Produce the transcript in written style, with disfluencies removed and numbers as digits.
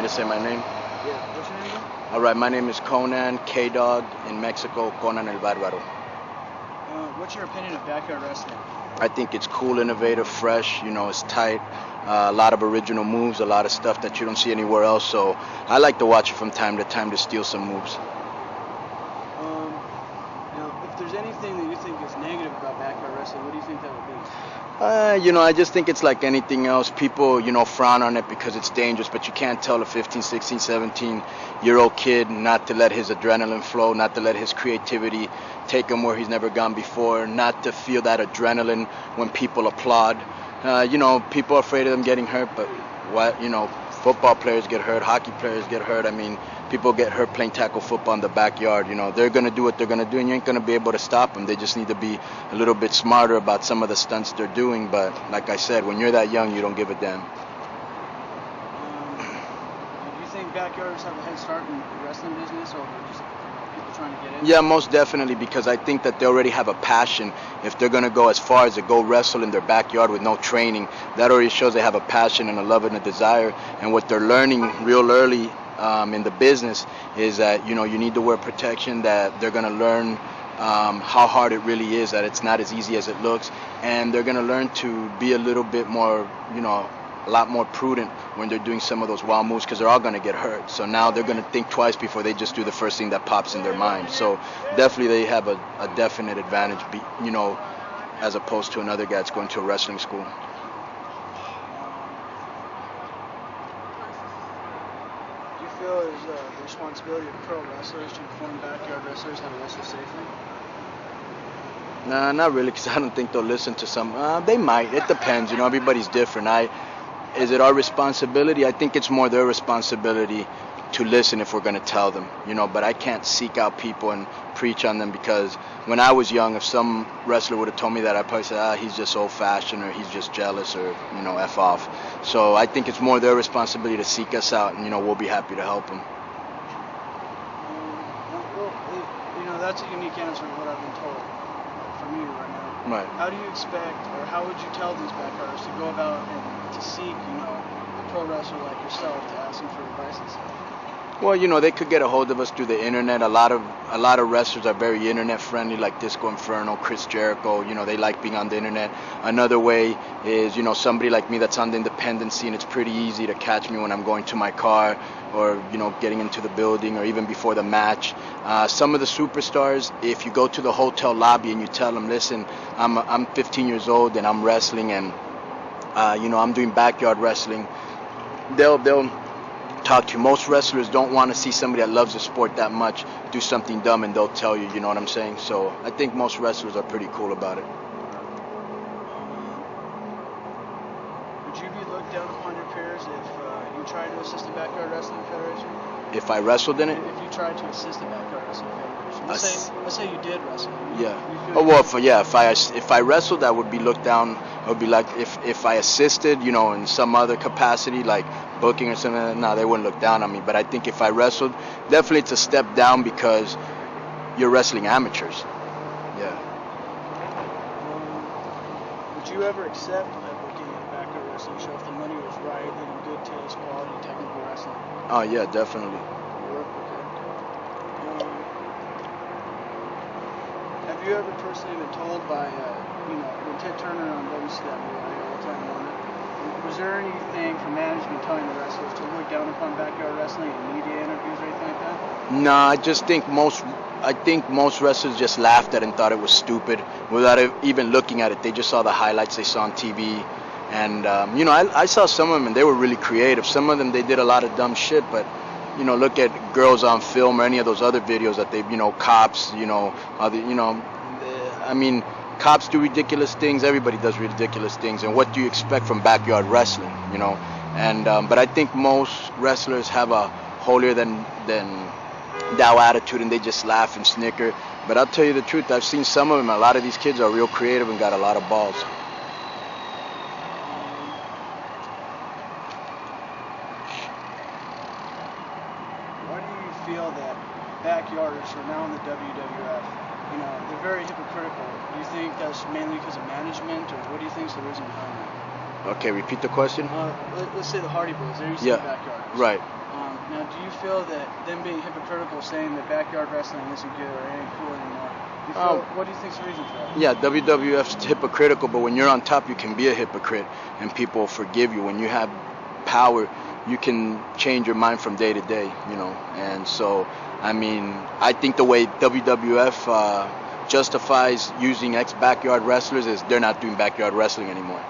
me to say my name? Yeah. What's your name again? All right, my name is Konnan, K-Dog, in Mexico, Konnan el Bárbaro. What's your opinion of backyard wrestling? I think it's cool, innovative, fresh, it's tight, a lot of original moves, a lot of stuff that you don't see anywhere else, so I like to watch it from time to time to steal some moves. Now, if there's anything that you think is negative about backyard wrestling, what do you think that would be? I just think it's like anything else. People, frown on it because it's dangerous, but you can't tell a 15, 16, 17-year-old kid not to let his adrenaline flow, not to let his creativity take him where he's never gone before, not to feel that adrenaline when people applaud. People are afraid of them getting hurt, but football players get hurt, hockey players get hurt. People get hurt playing tackle football in the backyard. They're going to do what they're going to do, and you ain't going to be able to stop them. They just need to be a little bit smarter about some of the stunts they're doing. But like I said, when you're that young, you don't give a damn. Do you think backyarders have a head start in the wrestling business, or just people trying to get in? Yeah, most definitely, because I think that they already have a passion. If they're going to go as far as to go wrestle in their backyard with no training, that already shows they have a passion and a love and a desire. And what they're learning real early in the business is that you need to wear protection, that they're going to learn how hard it really is, that it's not as easy as it looks, and they're going to learn to be a little bit more, a lot more prudent when they're doing some of those wild moves, because they're all going to get hurt. So now they're going to think twice before they just do the first thing that pops in their mind. So definitely they have a definite advantage, as opposed to another guy that's going to a wrestling school. Do you feel it's the responsibility of pro wrestlers to inform backyard wrestlers how to wrestle safely? Nah, not really, because I don't think they'll listen to some. They might. It depends. Everybody's different. Is it our responsibility? I think it's more their responsibility to listen if we're going to tell them. But I can't seek out people and preach on them, because when I was young, if some wrestler would have told me that, I'd probably say, he's just old-fashioned, or he's just jealous, or, F off. So I think it's more their responsibility to seek us out, and, we'll be happy to help them. That's a unique answer to what I've been told from you right now. Right. How do you expect, or how would you tell these backyarders to go about and to seek, a pro wrestler like yourself to ask them for advice and stuff? Well, they could get a hold of us through the internet. A lot of wrestlers are very internet friendly, like Disco Inferno, Chris Jericho. They like being on the internet. Another way is, somebody like me that's on the independent scene. It's pretty easy to catch me when I'm going to my car, or getting into the building, or even before the match. Some of the superstars, if you go to the hotel lobby and you tell them, listen, I'm 15 years old and I'm wrestling, and I'm doing backyard wrestling, they'll talk to you. Most wrestlers don't want to see somebody that loves the sport that much do something dumb, and they'll tell you, you know what I'm saying? So I think most wrestlers are pretty cool about it. Would you be looked down upon your peers if you tried to assist the Backyard Wrestling Federation? If I wrestled in it? If you tried to assist the Backyard Wrestling Federation. Let's say you did wrestle. If I wrestled, I would be looked down. It would be like if I assisted, in some other capacity, like booking or something. No, they wouldn't look down on me. But I think if I wrestled, definitely it's a step down, because you're wrestling amateurs. Yeah. Would you ever accept a booking at a Backyard Wrestling show if the money was right, in good taste, quality, technical wrestling? Oh yeah, definitely. Have you ever personally been told by, when Ted Turner on WCW all the time on it, was there anything from management telling the wrestlers to look down upon backyard wrestling in media interviews or anything like that? No, I just think most wrestlers just laughed at it and thought it was stupid without even looking at it. They just saw the highlights they saw on TV. And, I saw some of them, and they were really creative. Some of them, they did a lot of dumb shit, but look at Girls on Film or any of those other videos that they, Cops, cops do ridiculous things. Everybody does ridiculous things. And what do you expect from backyard wrestling, And, but I think most wrestlers have a holier than thou attitude, and they just laugh and snicker. But I'll tell you the truth, I've seen some of them. A lot of these kids are real creative and got a lot of balls. Feel that backyarders who are now in the WWF, they're very hypocritical. Do you think that's mainly because of management, or what do you think is the reason behind that? Okay, repeat the question. Let's say the Hardy Boys, they used to be backyarders. Right. Now, do you feel that them being hypocritical, saying that backyard wrestling isn't good or ain't cool anymore? What do you think's the reason for that? Yeah, WWF's hypocritical, but when you're on top, you can be a hypocrite, and people forgive you. When you have power, you can change your mind from day to day, you know. And so, I mean, I think the way WWF justifies using ex-backyard wrestlers is they're not doing backyard wrestling anymore.